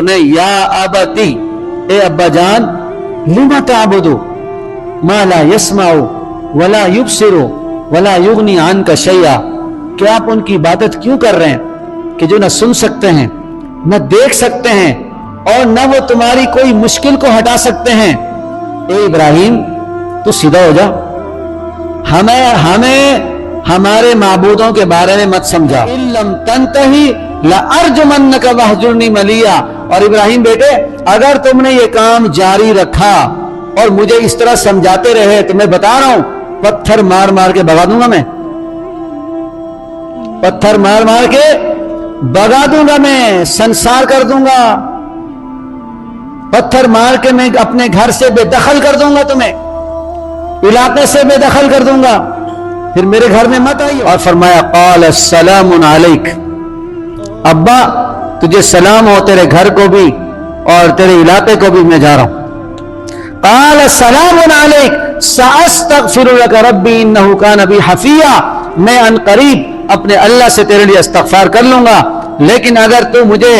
نے یا ابتی، اے ابا جان، لما تعبدو ما لا يسمع ولا يبصر ولا يغني عنك شيئا، کہ آپ ان کی عبادت کیوں کر رہے ہیں کہ جو نہ سن سکتے ہیں نہ دیکھ سکتے ہیں اور نہ وہ تمہاری کوئی مشکل کو ہٹا سکتے ہیں۔ اے ابراہیم تو سیدھا ہو جا، ہمیں ہمارے معبودوں کے بارے میں مت سمجھا۔ ان لم تنتہی لارجمنک واہجرنی ملیا، اور ابراہیم بیٹے اگر تم نے یہ کام جاری رکھا اور مجھے اس طرح سمجھاتے رہے تو میں بتا رہا ہوں پتھر مار مار کے بھگا دوں گا، میں پتھر مار مار کے بھگا دوں گا، میں سنسار کر دوں گا، پتھر مار کے میں اپنے گھر سے بے دخل کر دوں گا، تمہیں علاقے سے بے دخل کر دوں گا، پھر میرے گھر میں مت آئیے۔ اور فرمایا قال السلام علیک، ابا تجھے سلام ہو، تیرے گھر کو بھی اور تیرے علاقے کو بھی میں جا رہا ہوں۔ قال السلام علیک ساستغفر لک ربی انہ کان بی حفیا، میں ان قریب اپنے اللہ سے تیرے لیے استغفار کر لوں گا، لیکن اگر تو مجھے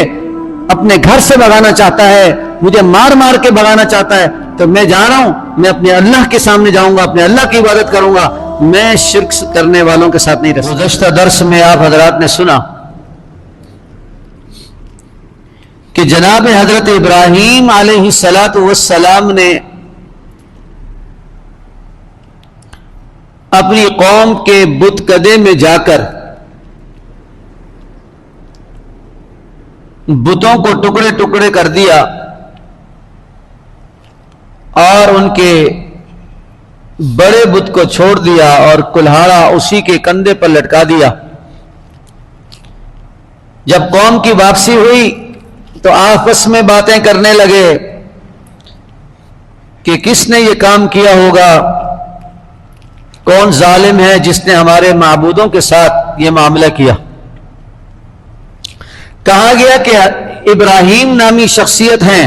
اپنے گھر سے بھگانا چاہتا ہے، مجھے مار مار کے بھگانا چاہتا ہے تو میں جا رہا ہوں، میں اپنے اللہ کے سامنے جاؤں گا، اپنے اللہ کی عبادت کروں گا، میں شرک کرنے والوں کے ساتھ نہیں رہ سکتا۔ گزشتہ درس میں آپ حضرات نے سنا کہ جناب حضرت ابراہیم علیہ السلام نے اپنی قوم کے بت کدے میں جا کر بتوں کو ٹکڑے ٹکڑے کر دیا اور ان کے بڑے بت کو چھوڑ دیا اور کلہاڑا اسی کے کندھے پر لٹکا دیا۔ جب قوم کی واپسی ہوئی تو آپس میں باتیں کرنے لگے کہ کس نے یہ کام کیا ہوگا، کون ظالم ہے جس نے ہمارے معبودوں کے ساتھ یہ معاملہ کیا۔ کہا گیا کہ ابراہیم نامی شخصیت ہیں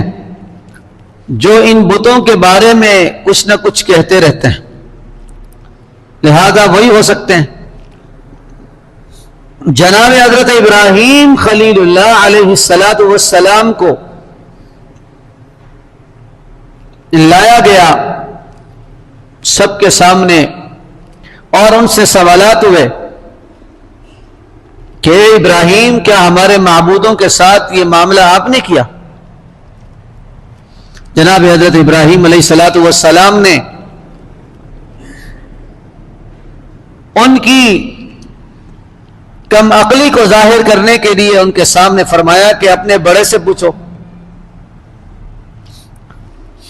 جو ان بتوں کے بارے میں کچھ نہ کچھ کہتے رہتے ہیں، لہذا وہی ہو سکتے ہیں۔ جناب حضرت ابراہیم خلیل اللہ علیہ السلام کو لایا گیا سب کے سامنے اور ان سے سوالات ہوئے کہ ابراہیم کیا ہمارے معبودوں کے ساتھ یہ معاملہ آپ نے کیا؟ جناب حضرت ابراہیم علیہ السلام نے ان کی کم عقلی کو ظاہر کرنے کے لیے ان کے سامنے فرمایا کہ اپنے بڑے سے پوچھو،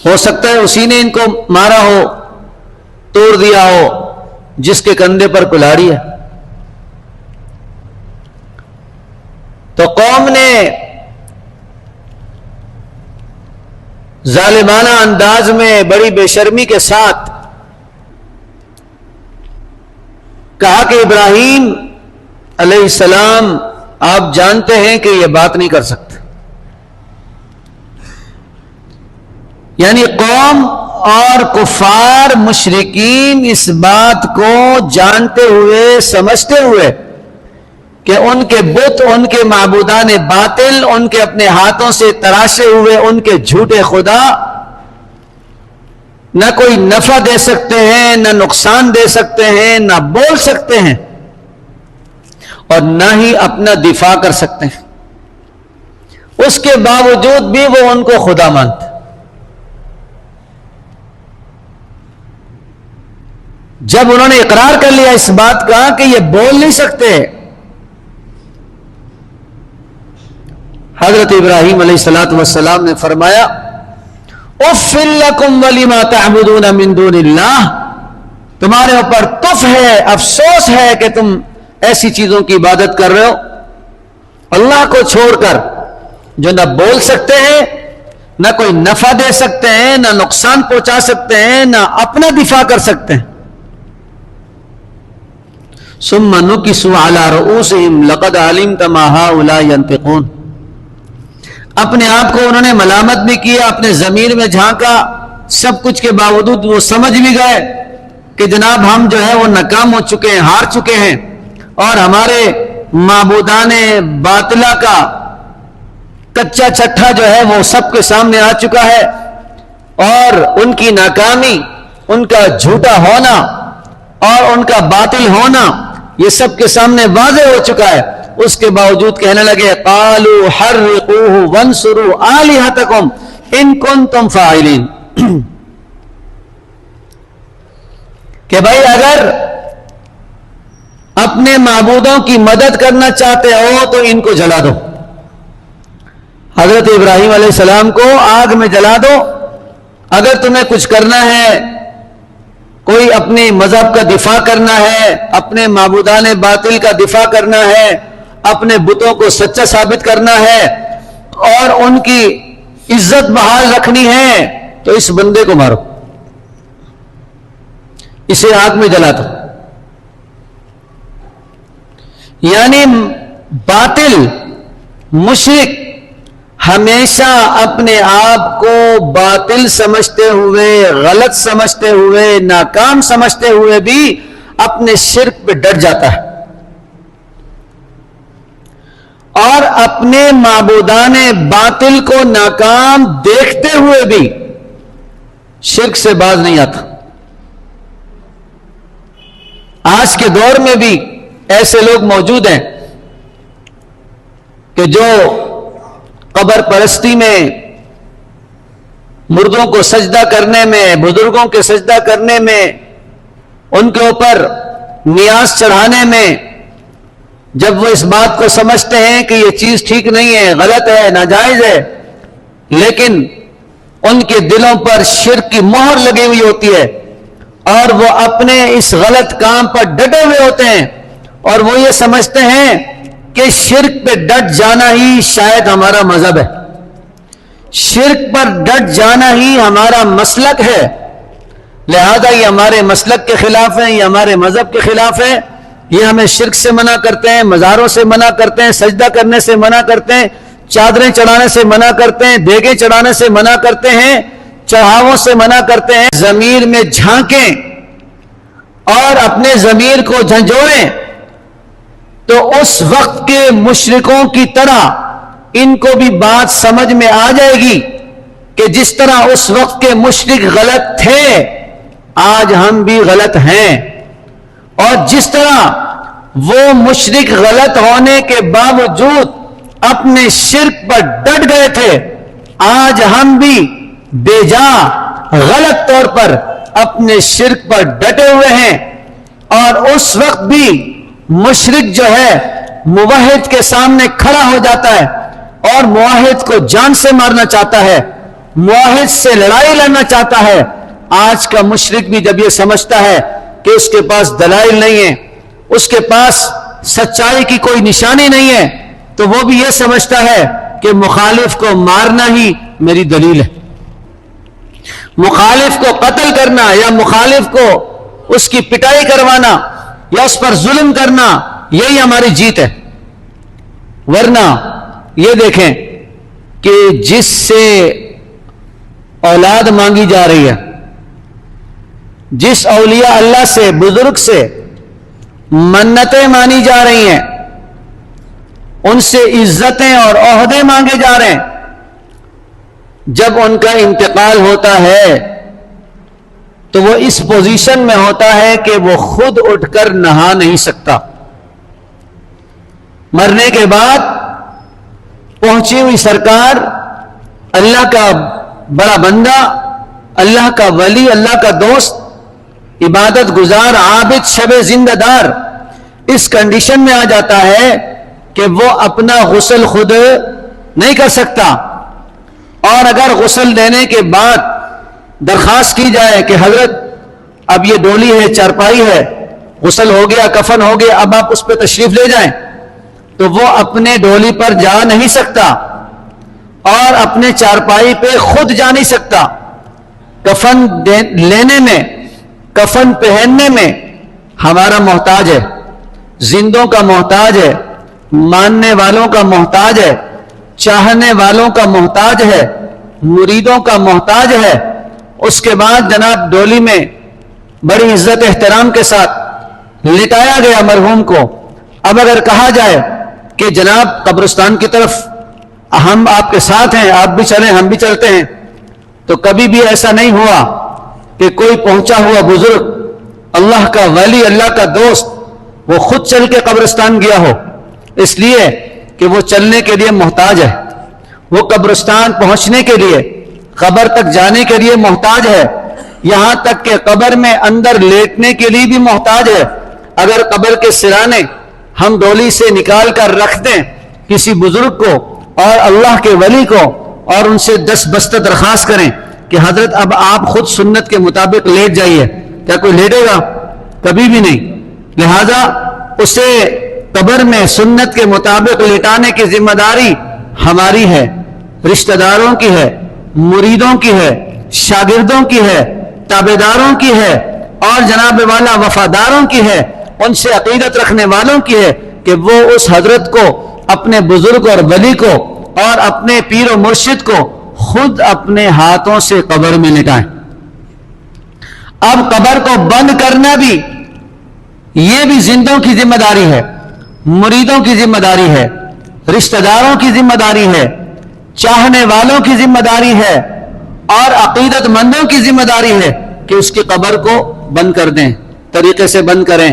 ہو سکتا ہے اسی نے ان کو مارا ہو، توڑ دیا ہو جس کے کندھے پر کلاڑی ہے۔ تو قوم نے ظالمانہ انداز میں بڑی بے شرمی کے ساتھ کہا کہ ابراہیم علیہ السلام آپ جانتے ہیں کہ یہ بات نہیں کر سکتے، یعنی قوم اور کفار مشرکین اس بات کو جانتے ہوئے سمجھتے ہوئے کہ ان کے بت، ان کے معبودان باطل، ان کے اپنے ہاتھوں سے تراشے ہوئے ان کے جھوٹے خدا نہ کوئی نفع دے سکتے ہیں، نہ نقصان دے سکتے ہیں، نہ بول سکتے ہیں اور نہ ہی اپنا دفاع کر سکتے ہیں، اس کے باوجود بھی وہ ان کو خدا مانتے۔ جب انہوں نے اقرار کر لیا اس بات کا کہ یہ بول نہیں سکتے، حضرت ابراہیم علیہ السلام نے فرمایا اف لکم ولما تعبدون من دون اللہ، تمہارے اوپر تف ہے، افسوس ہے کہ تم ایسی چیزوں کی عبادت کر رہے ہو اللہ کو چھوڑ کر، جو نہ بول سکتے ہیں، نہ کوئی نفع دے سکتے ہیں، نہ نقصان پہنچا سکتے ہیں، نہ اپنا دفاع کر سکتے ہیں۔ ثم نکسوا علی رؤوسہم لقد علمت ما ہؤلاء ینطقون، اپنے آپ کو انہوں نے ملامت بھی کیا، اپنے ضمیر میں جھانکا، سب کچھ کے باوجود وہ سمجھ بھی گئے کہ جناب ہم جو ہے وہ ناکام ہو چکے ہیں، ہار چکے ہیں، اور ہمارے معبودان باطلہ کا کچا چھٹا جو ہے وہ سب کے سامنے آ چکا ہے، اور ان کی ناکامی، ان کا جھوٹا ہونا اور ان کا باطل ہونا یہ سب کے سامنے واضح ہو چکا ہے۔ اس کے باوجود کہنے لگے قالوا حرقوه وانصروا آلهتكم ان کنتم فاعلین، کہ بھائی اگر اپنے معبودوں کی مدد کرنا چاہتے ہو تو ان کو جلا دو۔ حضرت ابراہیم علیہ السلام کو آگ میں جلا دو۔ اگر تمہیں کچھ کرنا ہے، کوئی اپنے مذہب کا دفاع کرنا ہے، اپنے معبودان باطل کا دفاع کرنا ہے، اپنے بتوں کو سچا ثابت کرنا ہے اور ان کی عزت بحال رکھنی ہے، تو اس بندے کو مارو، اسے آگ میں جلا دو۔ یعنی باطل مشرک ہمیشہ اپنے آپ کو باطل سمجھتے ہوئے، غلط سمجھتے ہوئے، ناکام سمجھتے ہوئے بھی اپنے شرک پہ ڈٹ جاتا ہے، اور اپنے معبودان باطل کو ناکام دیکھتے ہوئے بھی شرک سے باز نہیں آتا۔ آج کے دور میں بھی ایسے لوگ موجود ہیں کہ جو قبر پرستی میں، مردوں کو سجدہ کرنے میں، بزرگوں کے سجدہ کرنے میں، ان کے اوپر نیاز چڑھانے میں، جب وہ اس بات کو سمجھتے ہیں کہ یہ چیز ٹھیک نہیں ہے، غلط ہے، ناجائز ہے، لیکن ان کے دلوں پر شرک کی مہر لگی ہوئی ہوتی ہے اور وہ اپنے اس غلط کام پر ڈٹے ہوئے ہوتے ہیں، اور وہ یہ سمجھتے ہیں کہ شرک پہ ڈٹ جانا ہی شاید ہمارا مذہب ہے، شرک پر ڈٹ جانا ہی ہمارا مسلک ہے، لہذا یہ ہمارے مسلک کے خلاف ہے، یہ ہمارے مذہب کے خلاف ہے، یہ ہمیں شرک سے منع کرتے ہیں، مزاروں سے منع کرتے ہیں، سجدہ کرنے سے منع کرتے ہیں، چادریں چڑھانے سے منع کرتے ہیں، دیگیں چڑھانے سے منع کرتے ہیں، چڑھاووں سے منع کرتے ہیں۔ ضمیر میں جھانکیں اور اپنے ضمیر کو جھنجھوڑیں تو اس وقت کے مشرکوں کی طرح ان کو بھی بات سمجھ میں آ جائے گی کہ جس طرح اس وقت کے مشرک غلط تھے، آج ہم بھی غلط ہیں، اور جس طرح وہ مشرک غلط ہونے کے باوجود اپنے شرک پر ڈٹ گئے تھے، آج ہم بھی بے جا غلط طور پر اپنے شرک پر ڈٹے ہوئے ہیں، اور اس وقت بھی مشرک جو ہے موحد کے سامنے کھڑا ہو جاتا ہے اور موحد کو جان سے مارنا چاہتا ہے، موحد سے لڑائی لڑنا چاہتا ہے۔ آج کا مشرک بھی جب یہ سمجھتا ہے کہ اس کے پاس دلائل نہیں ہے، اس کے پاس سچائی کی کوئی نشانی نہیں ہے، تو وہ بھی یہ سمجھتا ہے کہ مخالف کو مارنا ہی میری دلیل ہے، مخالف کو قتل کرنا یا مخالف کو اس کی پٹائی کروانا یا اس پر ظلم کرنا یہی ہماری جیت ہے۔ ورنہ یہ دیکھیں کہ جس سے اولاد مانگی جا رہی ہے، جس اولیاء اللہ سے، بزرگ سے منتیں مانی جا رہی ہیں، ان سے عزتیں اور عہدے مانگے جا رہے ہیں، جب ان کا انتقال ہوتا ہے تو وہ اس پوزیشن میں ہوتا ہے کہ وہ خود اٹھ کر نہا نہیں سکتا۔ مرنے کے بعد پہنچی ہوئی سرکار، اللہ کا بڑا بندہ، اللہ کا ولی، اللہ کا دوست، عبادت گزار، عابد، شب زندہ دار، اس کنڈیشن میں آ جاتا ہے کہ وہ اپنا غسل خود نہیں کر سکتا، اور اگر غسل دینے کے بعد درخواست کی جائے کہ حضرت اب یہ ڈولی ہے، چارپائی ہے، غسل ہو گیا، کفن ہو گیا، اب آپ اس پہ تشریف لے جائیں، تو وہ اپنے ڈولی پر جا نہیں سکتا اور اپنے چارپائی پہ خود جا نہیں سکتا۔ کفن لینے میں، کفن پہننے میں ہمارا محتاج ہے، زندوں کا محتاج ہے، ماننے والوں کا محتاج ہے، چاہنے والوں کا محتاج ہے، مریدوں کا محتاج ہے۔ اس کے بعد جناب ڈولی میں بڑی عزت احترام کے ساتھ لٹایا گیا مرحوم کو۔ اب اگر کہا جائے کہ جناب قبرستان کی طرف ہم آپ کے ساتھ ہیں، آپ بھی چلیں ہم بھی چلتے ہیں. تو کبھی بھی ایسا نہیں ہوا کہ کوئی پہنچا ہوا بزرگ، اللہ کا ولی، اللہ کا دوست، وہ خود چل کے قبرستان گیا ہو، اس لیے کہ وہ چلنے کے لیے محتاج ہے، وہ قبرستان پہنچنے کے لیے، قبر تک جانے کے لیے محتاج ہے، یہاں تک کہ قبر میں اندر لیٹنے کے لیے بھی محتاج ہے. اگر قبر کے سرانے ہم ڈولی سے نکال کر رکھ دیں کسی بزرگ کو اور اللہ کے ولی کو اور ان سے دست بستہ درخواست کریں کہ حضرت اب آپ خود سنت کے مطابق لیٹ جائیے، کیا کوئی لیٹے گا؟ کبھی بھی نہیں. لہذا اسے قبر میں سنت کے مطابق لیٹانے کی ذمہ داری ہماری ہے، رشتہ داروں کی ہے، مریدوں کی ہے، شاگردوں کی ہے، تابعداروں کی ہے، اور جناب والا وفاداروں کی ہے، ان سے عقیدت رکھنے والوں کی ہے کہ وہ اس حضرت کو، اپنے بزرگ اور ولی کو اور اپنے پیر و مرشد کو خود اپنے ہاتھوں سے قبر میں لٹائیں. اب قبر کو بند کرنا بھی، یہ بھی زندوں کی ذمہ داری ہے، مریدوں کی ذمہ داری ہے، رشتہ داروں کی ذمہ داری ہے، چاہنے والوں کی ذمہ داری ہے، اور عقیدت مندوں کی ذمہ داری ہے کہ اس کی قبر کو بند کر دیں، طریقے سے بند کریں.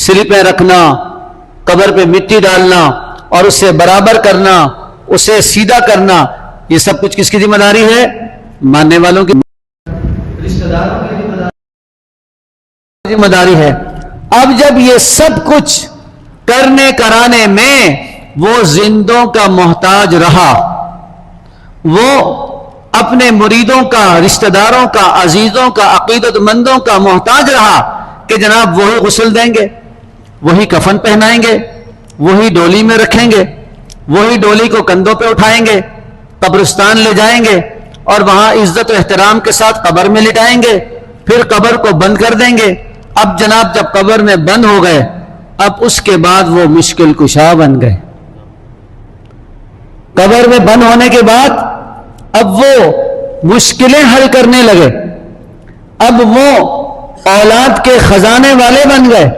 سلیپیں رکھنا، قبر پہ مٹی ڈالنا اور اسے برابر کرنا، اسے سیدھا کرنا، یہ سب کچھ کس کی ذمہ داری ہے؟ ماننے والوں کی، رشتہ داروں کی ذمہ داری ہے. اب جب یہ سب کچھ کرنے کرانے میں وہ زندوں کا محتاج رہا، وہ اپنے مریدوں کا، رشتہ داروں کا، عزیزوں کا، عقیدت مندوں کا محتاج رہا کہ جناب وہی غسل دیں گے، وہی کفن پہنائیں گے، وہی ڈولی میں رکھیں گے، وہی ڈولی کو کندھوں پہ اٹھائیں گے، قبرستان لے جائیں گے اور وہاں عزت و احترام کے ساتھ قبر میں لٹائیں گے، پھر قبر کو بند کر دیں گے. اب جناب جب قبر میں بند ہو گئے، اب اس کے بعد وہ مشکل کشا بن گئے. قبر میں بند ہونے کے بعد اب وہ مشکلیں حل کرنے لگے، اب وہ اولاد کے خزانے والے بن گئے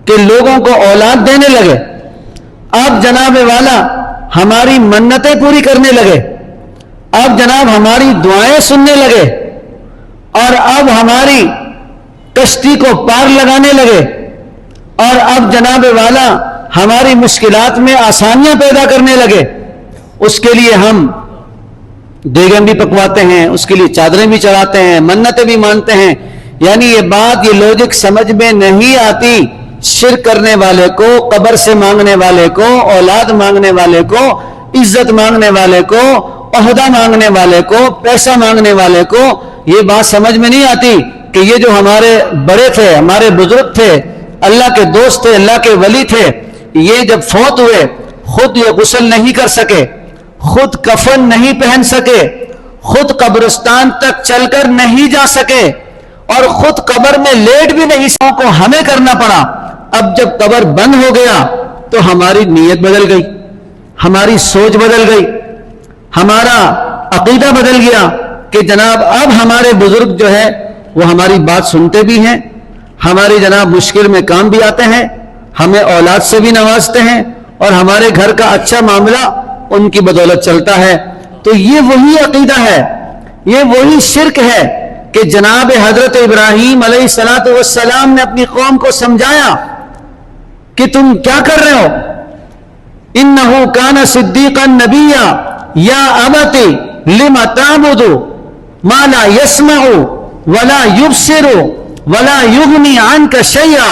کہ لوگوں کو اولاد دینے لگے. اب جناب والا ہماری منتیں پوری کرنے لگے، اب جناب ہماری دعائیں سننے لگے، اور اب ہماری کشتی کو پار لگانے لگے، اور اب جناب والا ہماری مشکلات میں آسانیاں پیدا کرنے لگے. اس کے لیے ہم دیگیں بھی پکواتے ہیں، اس کے لیے چادریں بھی چڑھاتے ہیں، منتیں بھی مانتے ہیں. یعنی یہ بات، یہ لوجک سمجھ میں نہیں آتی. شرک کرنے والے کو، قبر سے مانگنے والے کو، اولاد مانگنے والے کو، عزت مانگنے والے کو، عہدہ مانگنے والے کو، پیسہ مانگنے والے کو یہ بات سمجھ میں نہیں آتی کہ یہ جو ہمارے بڑے تھے، ہمارے بزرگ تھے، اللہ کے دوست تھے، اللہ کے ولی تھے، یہ جب فوت ہوئے خود یہ غسل نہیں کر سکے، خود کفن نہیں پہن سکے، خود قبرستان تک چل کر نہیں جا سکے، اور خود قبر میں لیٹ بھی نہیں سکے، کو ہمیں کرنا پڑا. اب جب قبر بند ہو گیا تو ہماری نیت بدل گئی، ہماری سوچ بدل گئی، ہمارا عقیدہ بدل گیا کہ جناب اب ہمارے بزرگ جو ہے وہ ہماری بات سنتے بھی ہیں، ہماری جناب مشکل میں کام بھی آتے ہیں، ہمیں اولاد سے بھی نوازتے ہیں، اور ہمارے گھر کا اچھا معاملہ ان کی بدولت چلتا ہے. تو یہ وہی عقیدہ ہے، یہ وہی شرک ہے کہ جناب حضرت ابراہیم علیہ السلام نے اپنی قوم کو سمجھایا کہ تم کیا کر رہے ہو. انہ کان صدیقا نبیا یا ابت لم تعبد ما لا يسمع ولا يبصر ولا يغني عنك شيئا.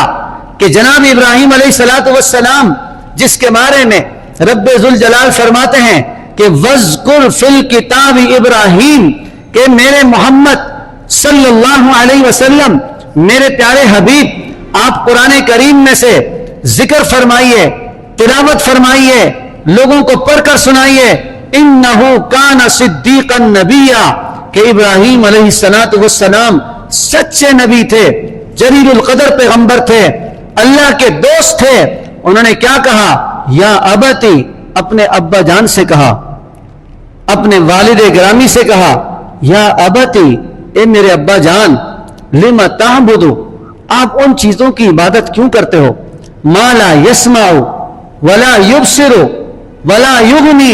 کہ جناب ابراہیم علیہ السلام جس کے بارے میں رب ذوالجلال فرماتے ہیں کہ وَاذْكُرْ فِي الْكِتَابِ ابراہیم، کہ میرے محمد صلی اللہ علیہ وسلم، میرے پیارے حبیب، آپ قرآن کریم میں سے ذکر فرمائیے، تلاوت فرمائیے، لوگوں کو پڑھ کر سنائیے. انہو کان صدیقا نبیا، کہ ابراہیم علیہ السلام سچے نبی تھے، جلیل القدر پیغمبر تھے، اللہ کے دوست تھے. انہوں نے کیا کہا؟ یا ابتی، اپنے ابا جان سے کہا، اپنے والد گرامی سے کہا، یا ابتی، اے میرے ابا جان، لم تعبدو، آپ ان چیزوں کی عبادت کیوں کرتے ہو، ما لا یسمع ولا یبصر ولا یغنی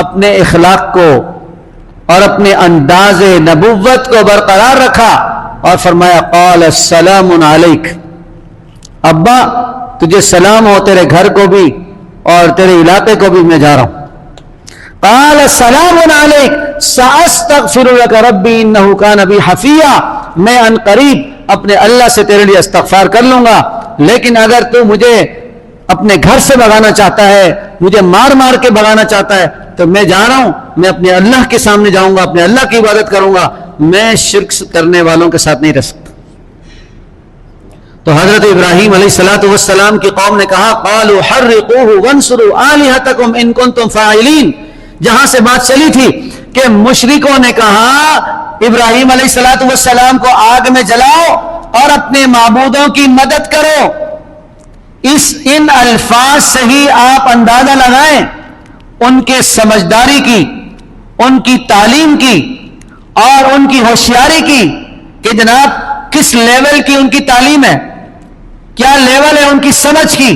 اپنے اخلاق کو اور اپنے انداز نبوت کو برقرار رکھا اور فرمایا قال السلام علیک، ابا تجھے سلام ہو تیرے گھر کو بھی اور تیرے علاقے کو بھی، میں جا رہا ہوں۔ قال السلام علیک ساستغفر لک ربی انہ کان بی حفیا، میں ان قریب اپنے اللہ سے تیرے لیے استغفار کر لوں گا، لیکن اگر تو مجھے اپنے گھر سے بھگانا چاہتا ہے، مجھے مار مار کے بھگانا چاہتا ہے، تو میں جا رہا ہوں، میں اپنے اللہ کے سامنے جاؤں گا، اپنے اللہ کی عبادت کروں گا، میں شرک کرنے والوں کے ساتھ نہیں رہ سکتا۔ تو حضرت ابراہیم علیہ السلام کی قوم نے کہا قالوا حرقوه وانصروا آلهتكم ان كنتم فاعلین، جہاں سے بات چلی تھی کہ مشرکوں نے کہا ابراہیم علیہ السلام کو آگ میں جلاؤ اور اپنے معبودوں کی مدد کرو۔ ان الفاظ سے ہی آپ اندازہ لگائیں ان کے سمجھداری کی، ان کی تعلیم کی اور ان کی ہوشیاری کی کہ جناب کس لیول کی ان کی تعلیم ہے، کیا لیول ہے ان کی سمجھ کی،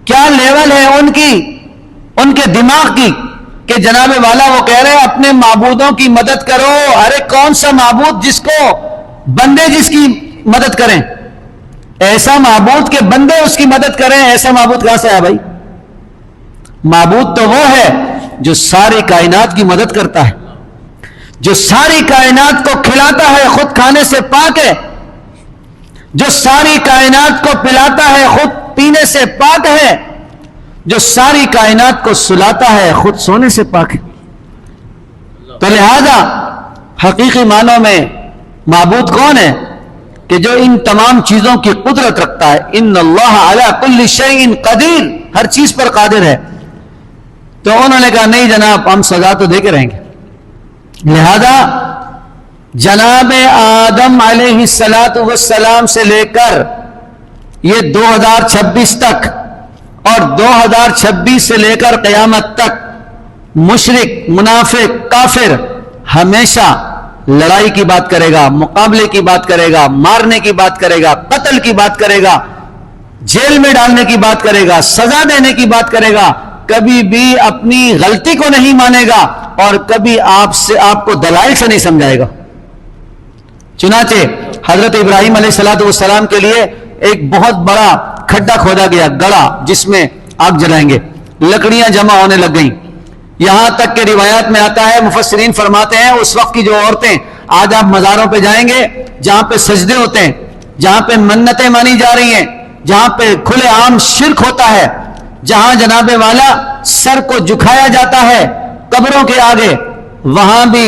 کیا لیول ہے ان کے دماغ کی، کہ جناب والا وہ کہہ رہے ہیں اپنے معبودوں کی مدد کرو۔ ارے کون سا معبود جس کو بندے جس کی مدد کریں، ایسا معبود کے بندے اس کی مدد کریں، ایسا معبود کہاں سے ہے بھائی؟ معبود تو وہ ہے جو ساری کائنات کی مدد کرتا ہے، جو ساری کائنات کو کھلاتا ہے، خود کھانے سے پاک ہے، جو ساری کائنات کو پلاتا ہے، خود پینے سے پاک ہے، جو ساری کائنات کو سلاتا ہے، خود سونے سے پاک ہے۔ تو لہذا حقیقی معنوں میں معبود کون ہے؟ کہ جو ان تمام چیزوں کی قدرت رکھتا ہے۔ ان اللہ علی کل شیء قدیر، ہر چیز پر قادر ہے۔ تو انہوں نے کہا نہیں جناب، ہم سزا تو دے کے رہیں گے۔ لہذا جناب آدم علیہ السلام سے لے کر یہ 2026 تک اور 2026 سے لے کر قیامت تک مشرک، منافق، کافر ہمیشہ لڑائی کی بات کرے گا، مقابلے کی بات کرے گا، مارنے کی بات کرے گا، قتل کی بات کرے گا، جیل میں ڈالنے کی بات کرے گا، سزا دینے کی بات کرے گا، کبھی بھی اپنی غلطی کو نہیں مانے گا اور کبھی آپ کو دلائل سے نہیں سمجھائے گا۔ چنانچہ حضرت ابراہیم علیہ السلام کے لیے ایک بہت بڑا کھڈا کھودا گیا، گڑھا، جس میں آگ جلائیں گے، لکڑیاں جمع ہونے لگ گئیں، یہاں تک کہ روایات میں آتا ہے، مفسرین فرماتے ہیں اس وقت کی جو عورتیں، آج آپ مزاروں پہ جائیں گے جہاں پہ سجدے ہوتے ہیں، جہاں پہ منتیں مانی جا رہی ہیں، جہاں پہ کھلے عام شرک ہوتا ہے، جہاں جناب والا سر کو جھکایا جاتا ہے قبروں کے آگے، وہاں بھی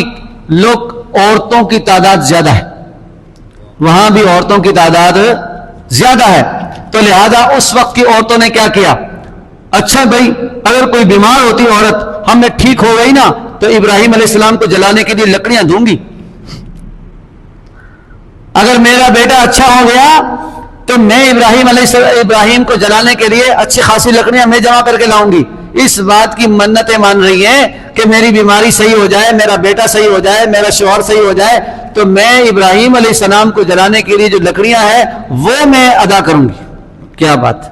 لوگ، عورتوں کی تعداد زیادہ ہے، وہاں بھی عورتوں کی تعداد زیادہ ہے۔ تو لہذا اس وقت کی عورتوں نے کیا کیا؟ اچھا بھائی اگر کوئی بیمار ہوتی عورت، ہم نے ٹھیک ہو گئی نا، تو ابراہیم علیہ السلام کو جلانے کے لیے لکڑیاں دوں گی۔ اگر میرا بیٹا اچھا ہو گیا تو میں ابراہیم کو جلانے کے لیے اچھی خاصی لکڑیاں میں جمع کر کے لاؤں گی۔ اس بات کی منتیں مان رہی ہیں کہ میری بیماری صحیح ہو جائے، میرا بیٹا صحیح ہو جائے، میرا شوہر صحیح ہو جائے، تو میں ابراہیم علیہ السلام کو جلانے کے لیے جو لکڑیاں ہیں وہ میں ادا کروں گی۔ کیا بات،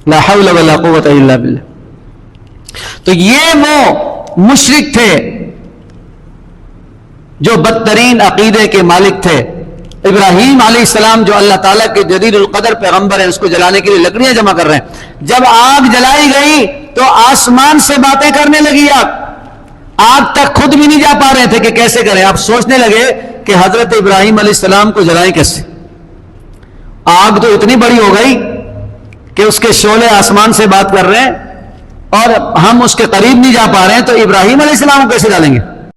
لا حول ولا قوت الا باللہ۔ تو یہ وہ مشرک تھے جو بدترین عقیدے کے مالک تھے۔ ابراہیم علیہ السلام جو اللہ تعالیٰ کے جلیل القدر پیغمبر ہیں، اس کو جلانے کے لیے لکڑیاں جمع کر رہے ہیں۔ جب آگ جلائی گئی تو آسمان سے باتیں کرنے لگی، آگ تک خود بھی نہیں جا پا رہے تھے کہ کیسے کریں۔ آپ سوچنے لگے کہ حضرت ابراہیم علیہ السلام کو جلائیں کیسے؟ آگ تو اتنی بڑی ہو گئی کہ اس کے شعلے آسمان سے بات کر رہے ہیں اور ہم اس کے قریب نہیں جا پا رہے ہیں، تو ابراہیم علیہ السلام کو کیسے ڈالیں گے؟